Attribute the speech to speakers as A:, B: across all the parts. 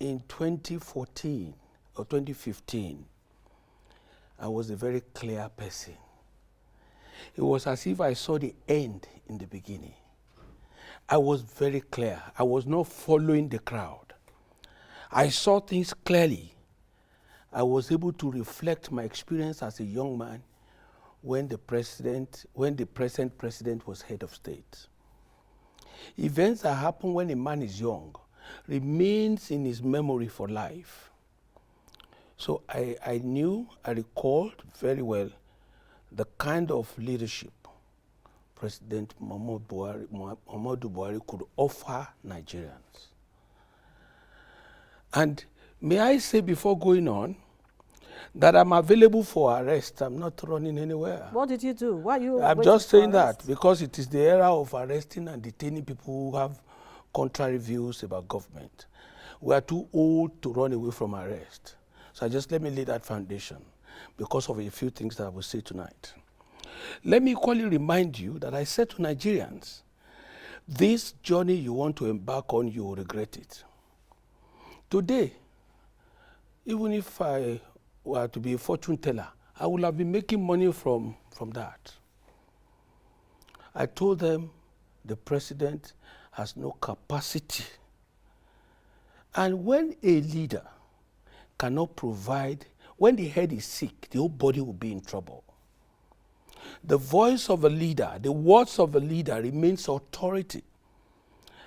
A: in 2014 or 2015, I was a very clear person. It was as if I saw the end in the beginning. I was very clear. I was not following the crowd. I saw things clearly. I was able to reflect my experience as a young man when the present president was head of state. Events that happen when a man is young remains in his memory for life. So I recalled very well the kind of leadership President Muhammadu Buhari could offer Nigerians. And may I say before going on, that I'm available for arrest. I'm not running anywhere.
B: What did you do? Why you?
A: I'm just saying that because it is the era of arresting and detaining people who have contrary views about government. We are too old to run away from arrest. So just let me lay that foundation because of a few things that I will say tonight. Let me equally remind you that I said to Nigerians, this journey you want to embark on, you will regret it. Today, even if I were to be a fortune teller, I would have been making money from that. I told them the president has no capacity. And when a leader cannot provide, when the head is sick, the whole body will be in trouble. The voice of a leader, the words of a leader remains authority.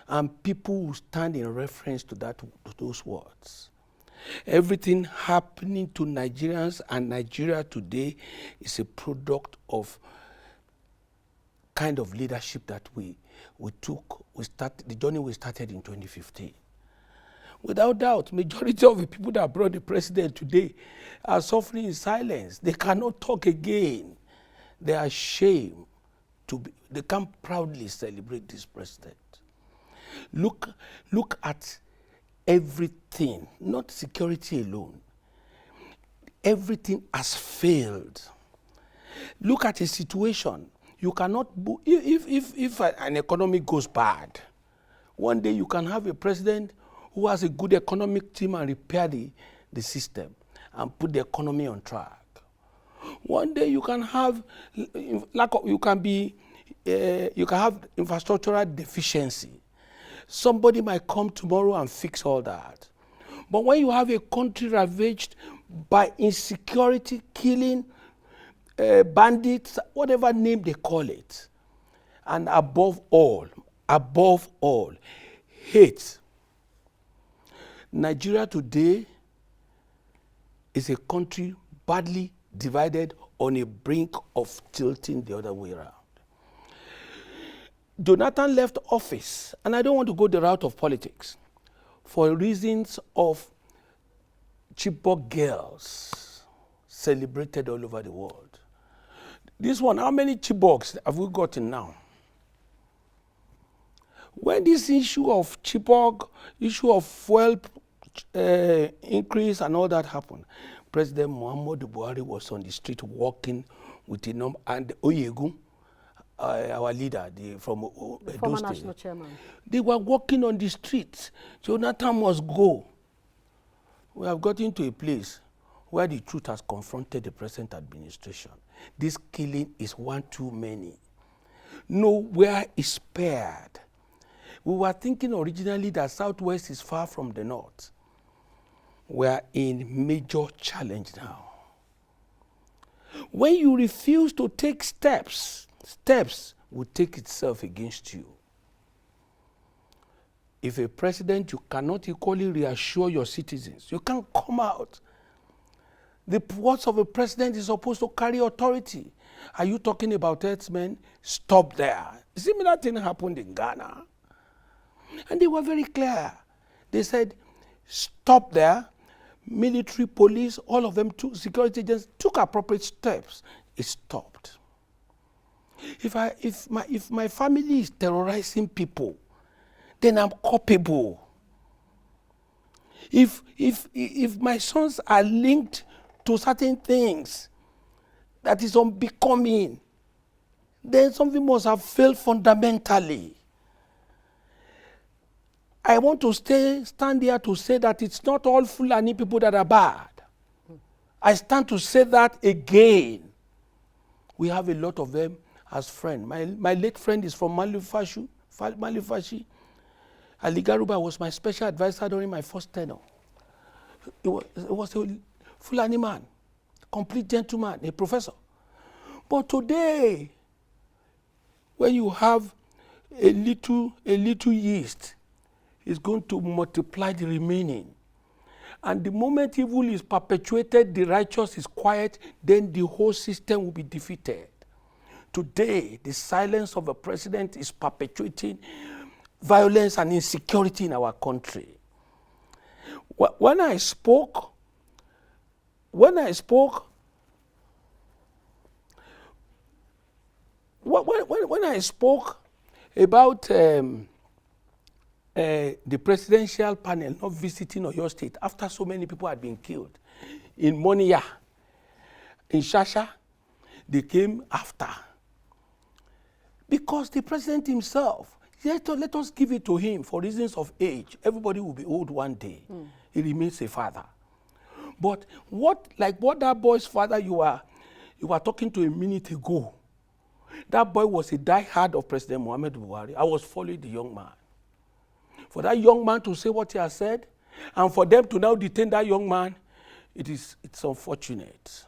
A: And people will stand in reference to those words. Everything happening to Nigerians and Nigeria today is a product of kind of leadership that we took. The journey we started in 2015. Without doubt, majority of the people that brought the president today are suffering in silence. They cannot talk again. They are ashamed they can't proudly celebrate this president. Look at everything, not security alone. Everything has failed. Look at a situation. You cannot, if an economy goes bad, one day you can have a president who has a good economic team and repair the system and put the economy on track. One day you can have, you can have infrastructural deficiency. Somebody might come tomorrow and fix all that. But when you have a country ravaged by insecurity, killing, bandits, whatever name they call it, and above all, hate. Nigeria today is a country badly divided on a brink of tilting the other way around. Jonathan left office, and I don't want to go the route of politics, for reasons of Chibok girls celebrated all over the world. This one, how many Chiboks have we gotten now? When this issue of Chibok, issue of fuel increase and all that happened, President Muhammadu Buhari was on the street walking with the number, and Oyegu, our leader, from
B: the former national chairman.
A: They were walking on the streets. Jonathan must go. We have gotten to a place where the truth has confronted the present administration. This killing is one too many. Nowhere is spared. We were thinking originally that Southwest is far from the North. We are in major challenge now. When you refuse to take steps will take itself against you. If a president, you cannot equally reassure your citizens, you can't come out. The words of a president is supposed to carry authority. Are you talking about herdsmen? Stop there. A similar thing happened in Ghana. And they were very clear. They said, stop there. Military, police, all of them, security agents took appropriate steps. It stopped. If my family is terrorizing people, then I'm culpable. If my sons are linked to certain things that is unbecoming, then something must have failed fundamentally. I want to stand here to say that it's not all Fulani people that are bad. I stand to say that again. We have a lot of them as friends. My late friend is from Malifashi. Ali Garuba was my special advisor during my first tenure. He was a Fulani man, complete gentleman, a professor. But today, when you have a little yeast, it's going to multiply the remaining. And the moment evil is perpetuated, the righteous is quiet, then the whole system will be defeated. Today, the silence of the president is perpetuating violence and insecurity in our country. When I spoke about the presidential panel not visiting Oyo State after so many people had been killed in Moniya, in Shasha, they came after. Because the president himself, let us give it to him for reasons of age. Everybody will be old one day. He remains a father. But what that boy's father you were talking to a minute ago, that boy was a diehard of President Buhari. I was following the young man. For that young man to say what he has said, and for them to now detain that young man, it's unfortunate.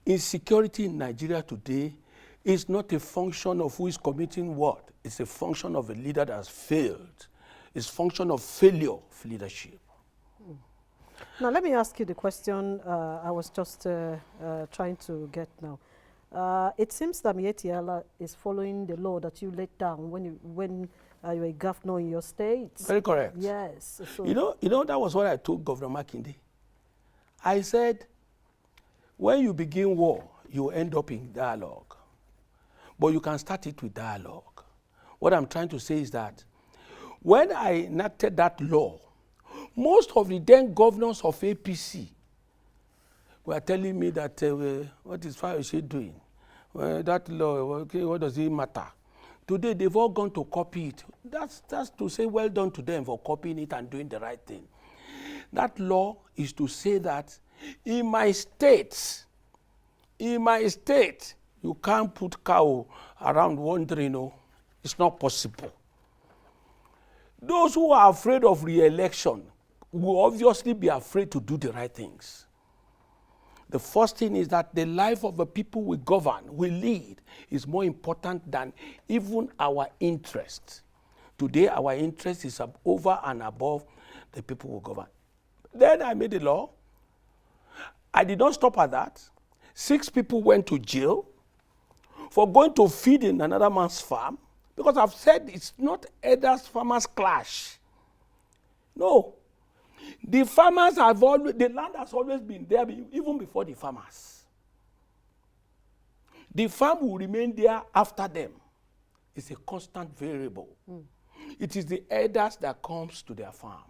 A: Insecurity in Nigeria today is not a function of who is committing what. It's a function of a leader that has failed. It's a function of failure of leadership.
B: Now, let me ask you the question I was just trying to get now. It seems that Mietiala is following the law that you laid down when you were a governor in your state.
A: Very correct.
B: Yes. So
A: you know, that was what I told Governor Makinde. I said, when you begin war, you end up in dialogue. But you can start it with dialogue. What I'm trying to say is that when I enacted that law, most of the then governors of APC were telling me that, what is Fayose doing? That law, okay, what does it matter? Today, they've all gone to copy it. That's to say well done to them for copying it and doing the right thing. That law is to say that in my state, you can't put cow around wandering, it's not possible. Those who are afraid of re-election will obviously be afraid to do the right things. The first thing is that the life of the people we govern, we lead, is more important than even our interest. Today, our interest is over and above the people we govern. Then I made a law. I did not stop at that. 6 people went to jail for going to feed in another man's farm, because I've said it's not elders farmers clash. No. The farmers the land has always been there even before the farmers. The farm will remain there after them. It's a constant variable. It is the elders that comes to their farm.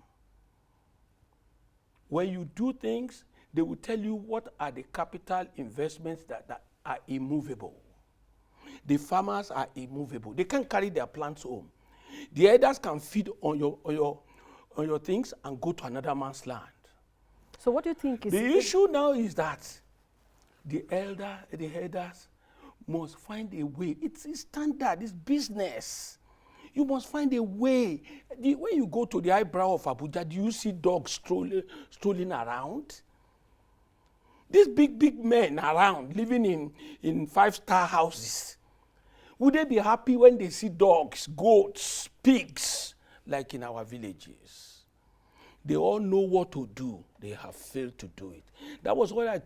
A: When you do things, they will tell you what are the capital investments that are immovable. The farmers are immovable. They can't carry their plants home. The elders can feed on your things and go to another man's land.
B: So what do you think is...
A: The issue now is that the elders must find a way. It's standard, it's business. You must find a way. When you go to the eyebrow of Abuja, do you see dogs strolling around? These big men around, living in 5-star houses, would they be happy when they see dogs, goats, pigs, like in our villages? They all know what to do. They have failed to do it. That was what I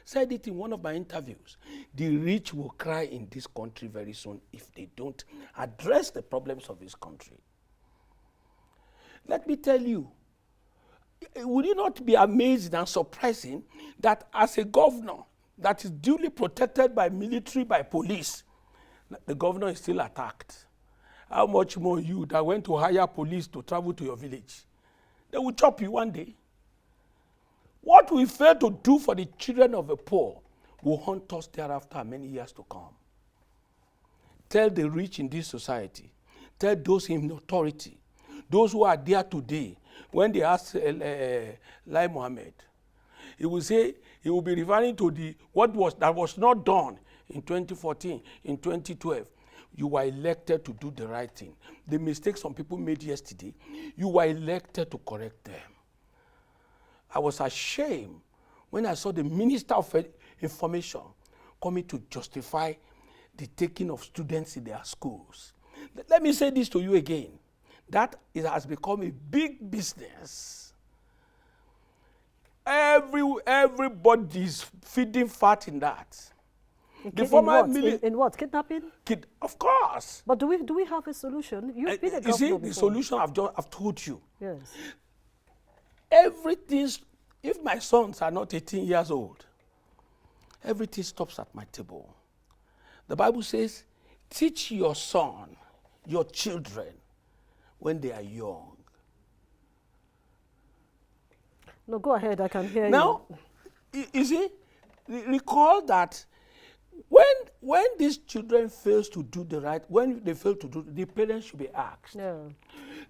A: said it in one of my interviews. The rich will cry in this country very soon if they don't address the problems of this country. Let me tell you, would it not be amazing and surprising that as a governor that is duly protected by military, by police, the governor is still attacked? How much more you that went to hire police to travel to your village? They will chop you one day. What we fail to do for the children of the poor will haunt us thereafter many years to come. Tell the rich in this society, tell those in authority, those who are there today, when they ask Lai Mohammed, he will say, he will be referring to what was not done in 2014, in 2012. You were elected to do the right thing. The mistakes some people made yesterday, you were elected to correct them. I was ashamed when I saw the Minister of Information coming to justify the taking of students in their schools. Let me say this to you again. That has become a big business. Everybody is feeding fat in that.
B: In what? Kidnapping?
A: Of course.
B: But do we have a solution? You've been a governor
A: see,
B: before.
A: the solution I've told you.
B: Yes.
A: Everything, if my sons are not 18 years old, everything stops at my table. The Bible says, teach your son, your children, when they are young.
B: No, go ahead, I can hear you.
A: Now, you see, recall that when these children fail to do the right, when they fail to do, the parents should be asked.
B: Yeah.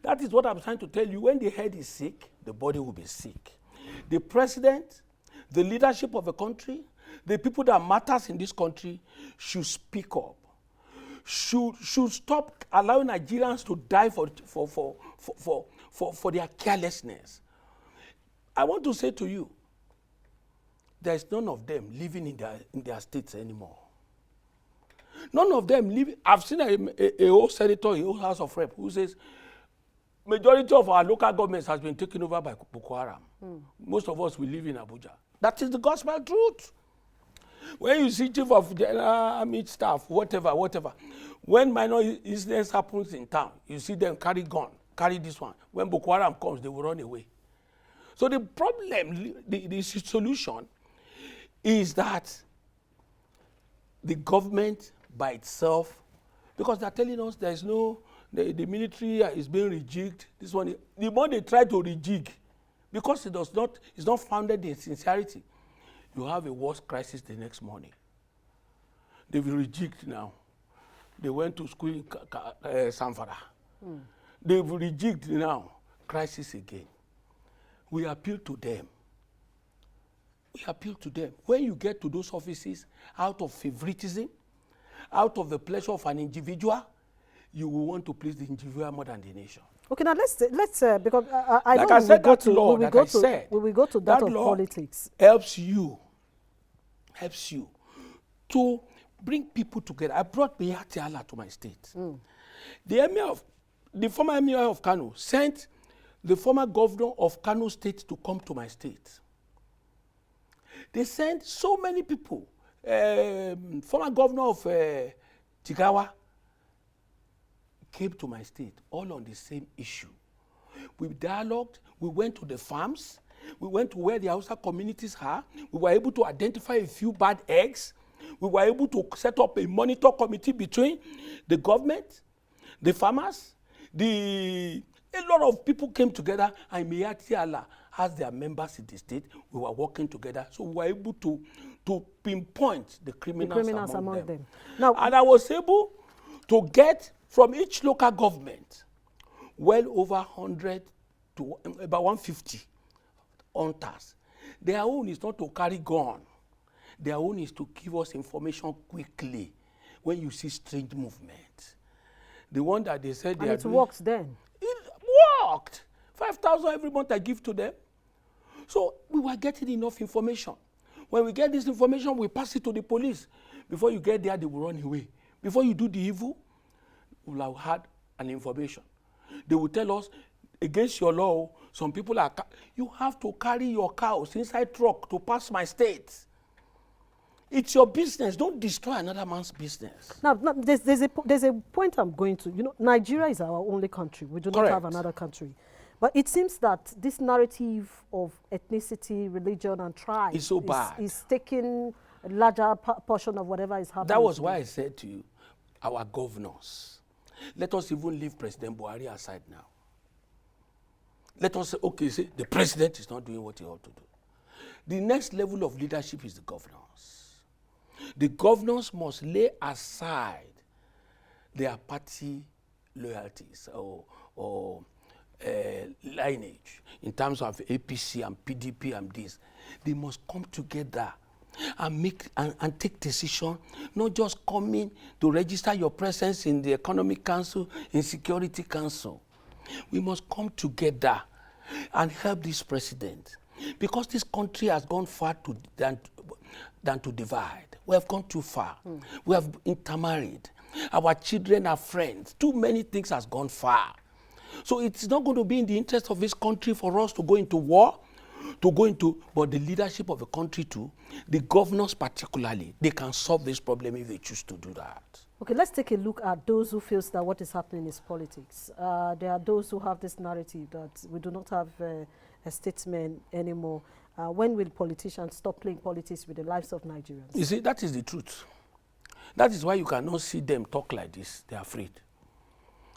A: That is what I'm trying to tell you. When the head is sick, the body will be sick. The president, the leadership of a country, the people that matters in this country should speak up. Should stop allowing Nigerians to die for their carelessness. I want to say to you, there is none of them living in their states anymore. None of them living. I've seen a old senator, a old House of Rep, who says majority of our local governments has been taken over by Boko Haram. Most of us will live in Abuja. That is the gospel truth. When you see chief of general army staff, whatever, when minor incidents happens in town, you see them carry gun, carry this one. When Boko Haram comes, they will run away. So the problem, the solution is that the government by itself, because they're telling us there is no, the military is being rejigged. This one, the more they try to rejig, because it's not founded in sincerity, you have a worse crisis the next morning. They've rejigged now. They went to school in Samfara. They've rejigged now. Crisis again. We appeal to them. We appeal to them. When you get to those offices out of favoritism, out of the pleasure of an individual, you will want to please the individual more than the nation.
B: Okay, now let's because I
A: like
B: know
A: I said, that law that I said,
B: we will go to that of politics.
A: Helps you to bring people together. I brought Mayati Allah to my state. The former emir of Kano sent the former governor of Kano State to come to my state. They sent so many people. Former governor of Jigawa came to my state, all on the same issue. We dialogued, we went to the farms, we went to where the Hausa communities are, we were able to identify a few bad eggs, we were able to set up a monitor committee between the government, the farmers, a lot of people came together, and Mayati Allah has their members in the state. We were working together, so we were able to pinpoint the criminals among them. Now, and I was able to get from each local government well over 100 to about 150 hunters. Their own is not to carry gun. Their own is to give us information quickly when you see strange movement. The one that they said they are doing.
B: And it works then?
A: It worked. 5,000 every month I give to them. So we were getting enough information. When we get this information, we pass it to the police. Before you get there, they will run away. Before you do the evil, we will have had an information. They will tell us, against your law, some people are, you have to carry your cows inside truck to pass my state. It's your business. Don't destroy another man's business.
B: Now there's a point I'm going to. You know, Nigeria is our only country. We do not have another country. But it seems that this narrative of ethnicity, religion, and tribe
A: is so bad.
B: Is taking a larger portion of whatever is happening.
A: That was why I said to you, our governors, let us even leave President Buhari aside now. Let us say, okay, say the president is not doing what he ought to do. The next level of leadership is the governors. The governors must lay aside their party loyalties or lineage in terms of APC and PDP and this. They must come together and make and take decision, not just coming to register your presence in the Economic Council, Insecurity Council. We must come together and help this president, because this country has gone far than to divide. We have gone too far. We have intermarried. Our children are friends. Too many things has gone far. So it's not going to be in the interest of this country for us to go into war, but the leadership of the country too, the governors particularly, they can solve this problem if they choose to do that.
B: Okay, let's take a look at those who feel that what is happening is politics. There are those who have this narrative that we do not have a statesman anymore. When will politicians stop playing politics with the lives of Nigerians?
A: You see, that is the truth. That is why you cannot see them talk like this. They are afraid.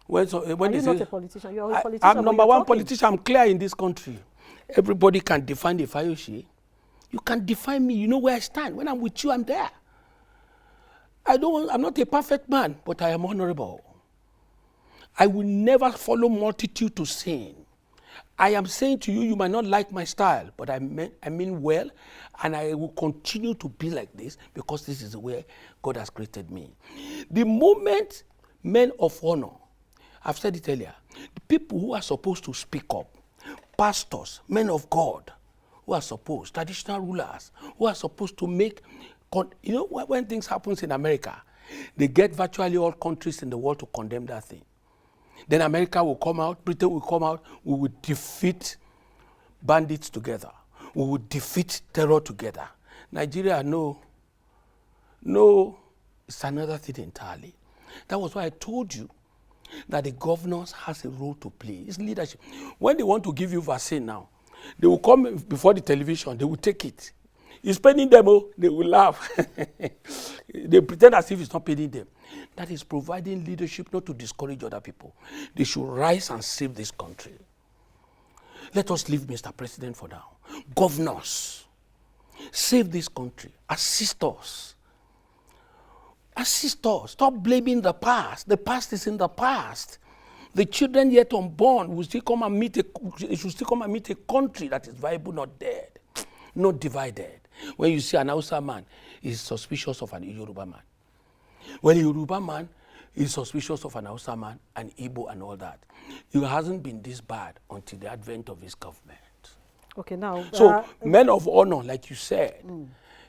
A: When
B: you're not a politician. You're a politician.
A: I'm number one politician. I'm clear in this country. Everybody can define the Fayose. You can define me. You know where I stand. When I'm with you, I'm there. I'm not a perfect man, but I am honorable. I will never follow multitude to sin. I am saying to you, you might not like my style, but I mean well, and I will continue to be like this because this is where God has created me. The moment men of honor, I've said it earlier, the people who are supposed to speak up, pastors, men of God, who are supposed, traditional rulers, who are supposed to make, you know, when things happen in America, they get virtually all countries in the world to condemn that thing. Then America will come out, Britain will come out, we will defeat bandits together. We will defeat terror together. Nigeria, no, it's another thing entirely. That was why I told you that the governors has a role to play. It's leadership. When they want to give you vaccine now, they will come before the television, they will take it. It's paying them, they will laugh. They pretend as if it's not paying them. That is providing leadership not to discourage other people. They should rise and save this country. Let us leave Mr. President for now. Governors, save this country. Assist us. Assist us. Stop blaming the past. The past is in the past. The children yet unborn will still come and meet should still come and meet a country that is viable, not dead, not divided. When you see an Hausa man, he's suspicious of an Yoruba man. When a Yoruba man is suspicious of an Hausa man, an Igbo and all that, it hasn't been this bad until the advent of his government. Okay, now. So men of honor, like you said,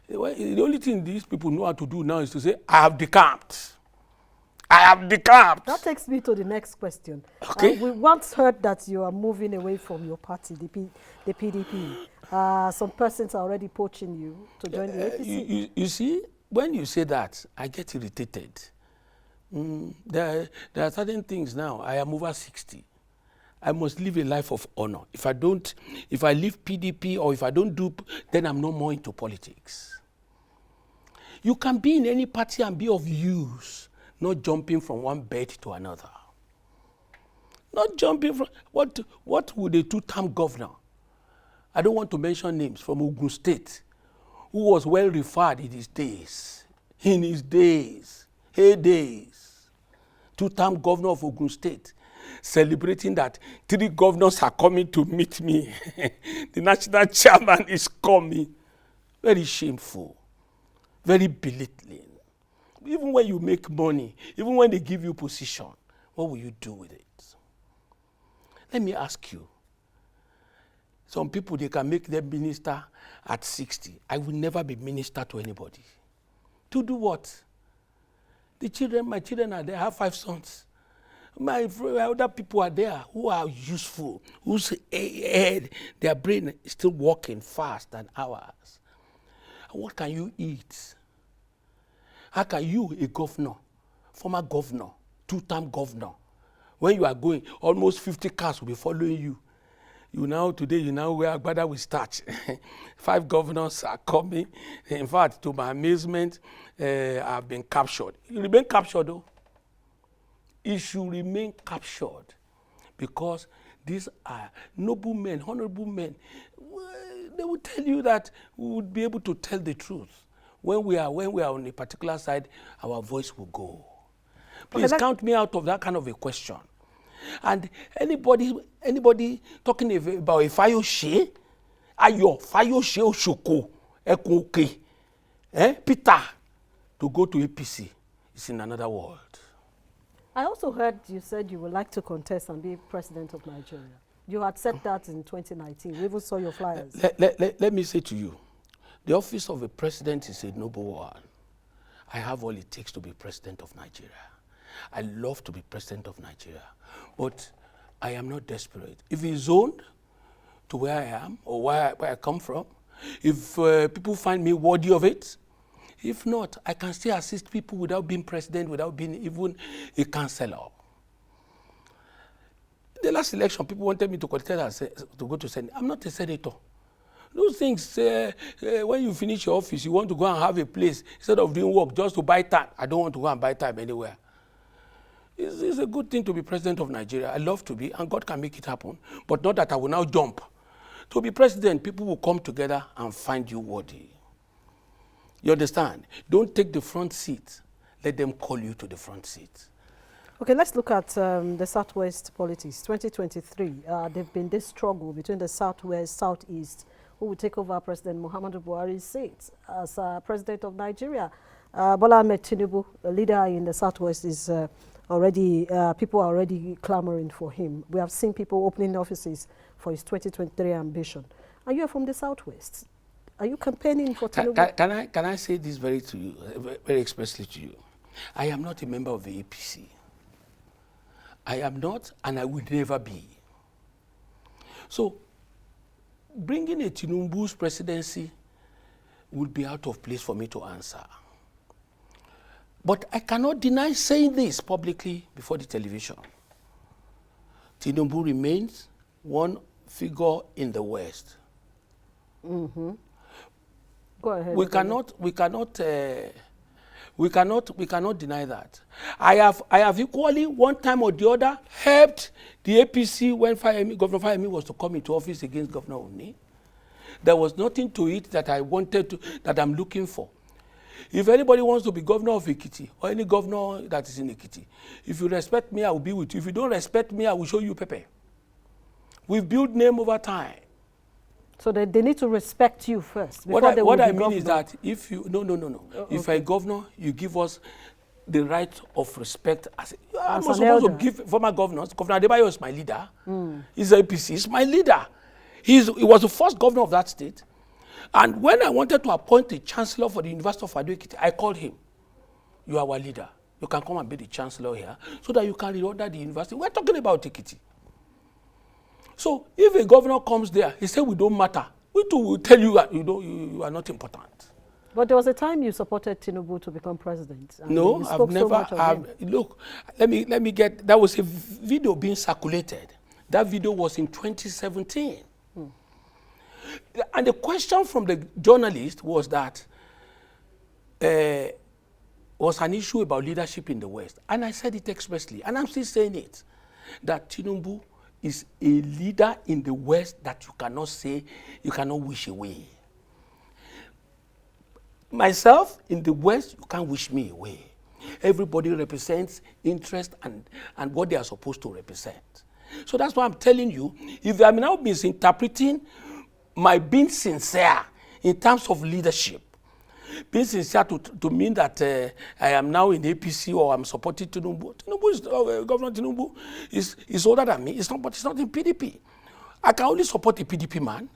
A: the only thing these people know how to do now is to say, I have decamped. I have decamped.
B: That takes me to the next question.
A: Okay.
B: We once heard that you are moving away from your party, the PDP. Some persons are already poaching you to join the APC.
A: You see, when you say that, I get irritated. There are certain things now. I am over 60. I must live a life of honor. If I leave PDP or if I don't do, then I'm no more into politics. You can be in any party and be of use, not jumping from one bed to another. Not jumping from, what would a two-term governor, I don't want to mention names, from Ogun State, who was well referred in his days, heydays, two-term governor of Ogun State, celebrating that 3 governors are coming to meet me. The national chairman is coming. Very shameful, very belittling. Even when you make money, even when they give you position, what will you do with it? Let me ask you. Some people, they can make them minister at 60. I will never be minister to anybody. To do what? My children are there. I have 5 sons. My other people are there who are useful, whose head, their brain is still working fast than ours. What can you eat? How can you, a governor, former governor, 2-term governor, when you are going, almost 50 cars will be following you. Today, where Agbada will start. 5 governors are coming. In fact, to my amazement, I've been captured. You remain captured, though. It should remain captured because these are noble men, honorable men. They will tell you that we would be able to tell the truth. When we are on a particular side, our voice will go. Please count me out of that kind of a question. And anybody talking about a Fayose, Fayose Oshoko, Ekoke, Peter, to go to APC is in another world.
B: I also heard you said you would like to contest and be president of Nigeria. You had said that in 2019. We even saw your flyers.
A: Let me say to you, the office of a president is a noble one. I have all it takes to be president of Nigeria. I love to be president of Nigeria, but I am not desperate. If it's zoned to where I am or where I come from, if people find me worthy of it, if not, I can still assist people without being president, without being even a councillor. The last election, people wanted me to contest to go to Senate. I'm not a senator. Those things, when you finish your office, you want to go and have a place instead of doing work just to buy time. I don't want to go and buy time anywhere. It's a good thing to be president of Nigeria. I love to be, and God can make it happen. But not that I will now jump. To be president, people will come together and find you worthy. You understand? Don't take the front seat. Let them call you to the front seat.
B: Okay, let's look at the Southwest politics. 2023, there's been this struggle between the Southwest, Southeast, who will take over President Muhammadu Buhari's seat as president of Nigeria. Bola Ahmed Tinubu, a leader in the Southwest, is people are already clamoring for him. We have seen people opening offices for his 2023 ambition. And you are from the Southwest. Are you campaigning for Tinubu?
A: Can I say this very expressly to you? I am not a member of the APC. I am not, and I will never be. So, bringing a Tinubu's presidency would be out of place for me to answer. But I cannot deny saying this publicly before the television. Tinubu remains one figure in the West.
B: Mm-hmm. Go ahead. We cannot deny that. I have equally, one time or the other, helped the APC when Governor Fayose was to come into office against Governor Oni. There was nothing to it that that I'm looking for. If anybody wants to be governor of Ekiti, or any governor that is in Ekiti, if you respect me, I will be with you. If you don't respect me, I will show you Pepe. We've built name over time. So they need to respect you first.
A: What I mean is that if you, no. If you're a governor, you give us the right of respect. I'm not supposed to give former governors. Governor Adebayo is my leader. He's APC. He's my leader. He was the first governor of that state. And when I wanted to appoint a chancellor for the University of Ekiti, I called him. You are our leader. You can come and be the chancellor here so that you can reorder the university. We're talking about Ekiti. So if a governor comes there, he said we don't matter. We too will tell you that you are not important.
B: But there was a time you supported Tinubu to become president.
A: No, I've never. Look, let me get. That was a video being circulated. That video was in 2017. And the question from the journalist was that was an issue about leadership in the West. And I said it expressly, and I'm still saying it, that Tinubu is a leader in the West that you cannot say, you cannot wish away. Myself, in the West, you can't wish me away. Everybody represents interest and what they are supposed to represent. So that's why I'm telling you, if I'm now misinterpreting my being sincere in terms of leadership, being sincere to mean that I am now in APC or I'm supporting Tinubu. Governor Tinubu is older than me. But it's not in PDP. I can only support a PDP man.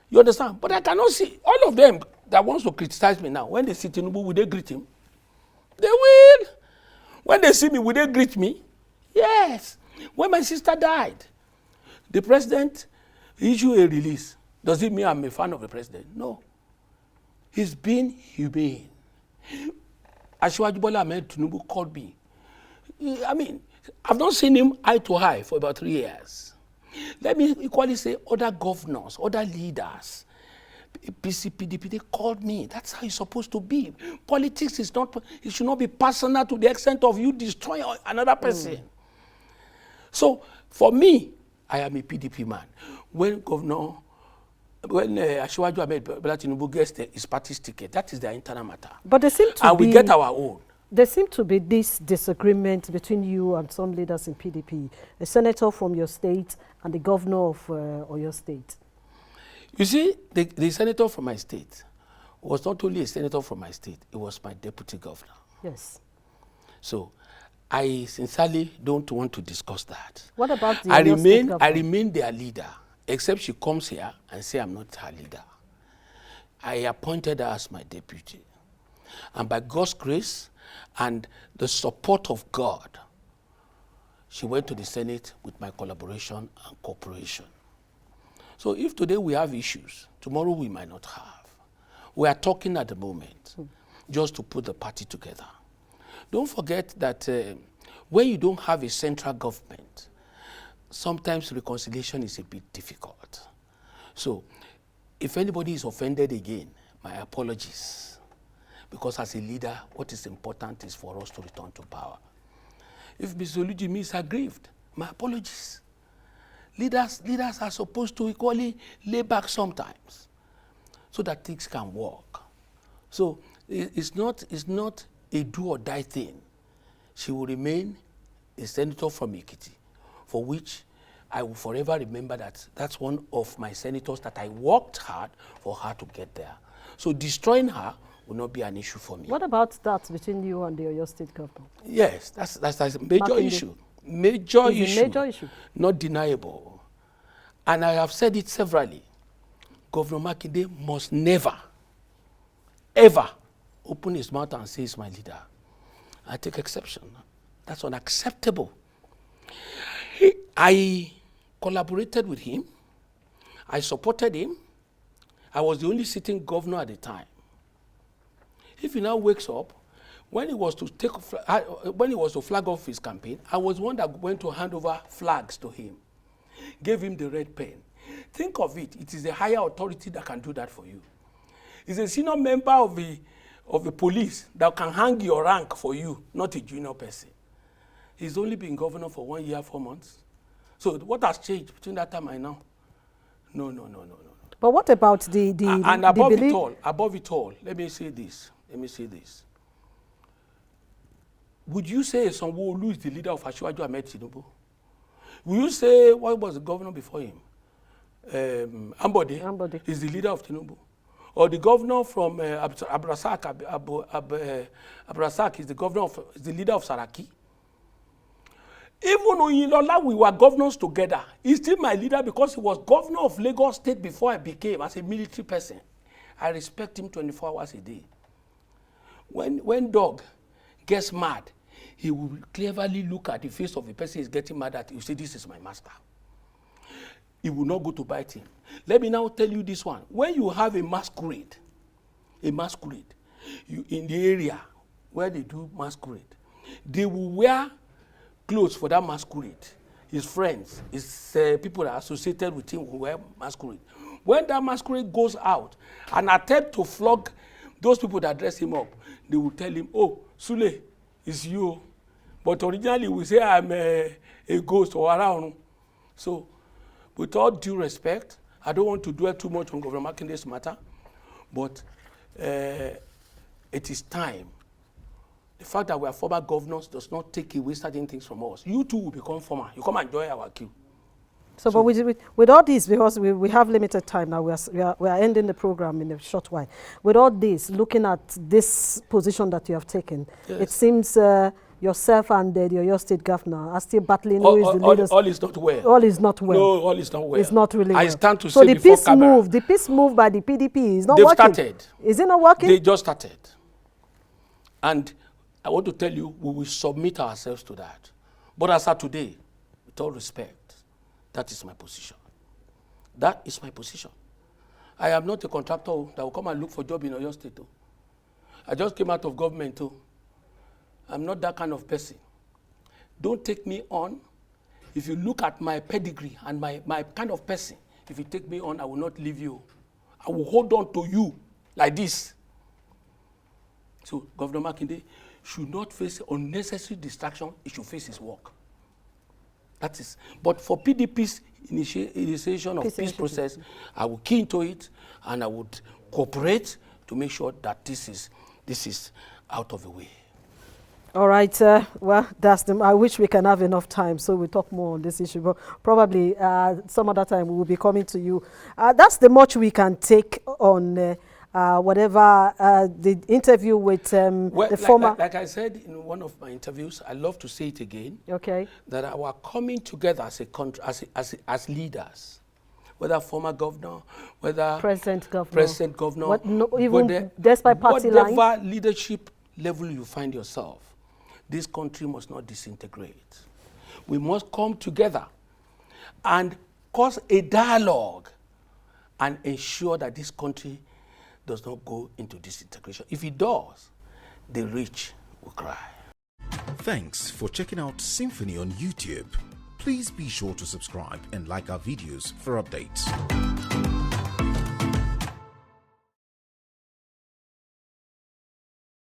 A: You understand? But I cannot see all of them that wants to criticize me now. When they see Tinubu, will they greet him? They will. When they see me, will they greet me? Yes. When my sister died, the president issued a release. Does it mean I'm a fan of the president? No. He's been humane. Asiwaju Bola Ahmed Tinubu called me. I mean, I've not seen him eye to eye for about 3 years. Let me equally say other governors, other leaders, PC, PDP, they called me. That's how it's supposed to be. Politics is not, it should not be personal to the extent of you destroying another person. So, for me, I am a PDP man. When Asiwaju Ahmed Bola Tinubu gets his party's ticket, that is their internal matter.
B: But they seem to
A: we get our own.
B: There seems to be this disagreement between you and some leaders in PDP, a senator from your state and the governor of Oyo State.
A: You see, the senator from my state was not only a senator from my state, it was my deputy governor.
B: Yes.
A: So I sincerely don't want to discuss that.
B: What about the
A: I
B: Oyo State governor?
A: I remain their leader, except she comes here and say I'm not her leader. I appointed her as my deputy. And by God's grace and the support of God, she went to the Senate with my collaboration and cooperation. So if today we have issues, tomorrow we might not have. We are talking at the moment just to put the party together. Don't forget that when you don't have a central government, sometimes reconciliation is a bit difficult. So if anybody is offended again, my apologies. Because as a leader, what is important is for us to return to power. If Mr. Olujimi is aggrieved, my apologies. Leaders are supposed to equally lay back sometimes so that things can work. So it's not a do or die thing. She will remain a senator from Ekiti, for which I will forever remember that that's one of my senators that I worked hard for her to get there. So destroying her will not be an issue for me.
B: What about that between you and the Oyo State governor?
A: Yes, that's a major issue. Major issue. Not deniable. And I have said it severally. Governor Makinde must never, ever open his mouth and say he's my leader. I take exception. That's unacceptable. I collaborated with him. I supported him. I was the only sitting governor at the time. If he now wakes up, when he was to flag off his campaign, I was one that went to hand over flags to him, gave him the red pen. Think of it. It is a higher authority that can do that for you. It's a senior member of the police that can hang your rank for you, not a junior person. He's only been governor for 1 year, 4 months. So what has changed between that time and now? No.
B: But what about the
A: and above it all, let me say this. Would you say Sanwo-Olu is the leader of Asiwaju Ahmed Tinubu? Will you say what was the governor before him? Ambode is the leader of Tinubu? Or the governor from Abrasak is the leader of Saraki? Even Oyinlola, we were governors together. He's still my leader because he was governor of Lagos State before I became as a military person. I respect him 24 hours a day. When dog gets mad, he will cleverly look at the face of the person he's getting mad at. You say, this is my master. He will not go to bite him. Let me now tell you this one. When you have a masquerade, in the area where they do masquerade, they will wear clothes for that masquerade. His friends, his people that are associated with him will wear masquerade. When that masquerade goes out and attempt to flog those people that dress him up, they will tell him, oh, Sule, it's you. But originally we say I'm a ghost or around. So with all due respect, I don't want to dwell too much on Governor Makinde's matter, but it is time. The fact that we are former governors does not take away certain things from us. You too will become former. You come and join our queue.
B: So but with all this, because we have limited time now, we are ending the program in a short while. With all this, looking at this position that you have taken, yes, it seems yourself and the Oyo State governor are still battling who is the leaders.
A: All is not well.
B: All is not well.
A: No, all is not well.
B: It's not really well.
A: I stand to
B: so
A: say before camera.
B: The peace move by the PDP is not
A: They've
B: working.
A: started.
B: Is it not working?
A: They just started. And I want to tell you, we will submit ourselves to that. But as of today, with all respect, that is my position. That is my position. I am not a contractor that will come and look for a job in Oyo State. I just came out of government. I'm not that kind of person. Don't take me on. If you look at my pedigree and my kind of person, if you take me on, I will not leave you. I will hold on to you like this. So Governor Makinde should not face unnecessary distraction. He should face his work. That is. But for PDP's initiation of peace process, I will key into it and I would cooperate to make sure that this is out of the way.
B: All right. Well, that's them. I wish we can have enough time so we talk more on this issue, but probably some other time we will be coming to you. That's the much we can take on whatever the interview with the former.
A: Like I said in one of my interviews, I love to say it again.
B: Okay.
A: That our coming together as a country, as leaders, whether former governor, whether
B: present governor,
A: what,
B: no, even despite party lines,
A: whatever leadership level you find yourself, this country must not disintegrate. We must come together and cause a dialogue and ensure that this country does not go into disintegration. If it does, the rich will cry.
C: Thanks for checking out SYMFONI on YouTube. Please be sure to subscribe and like our videos for updates.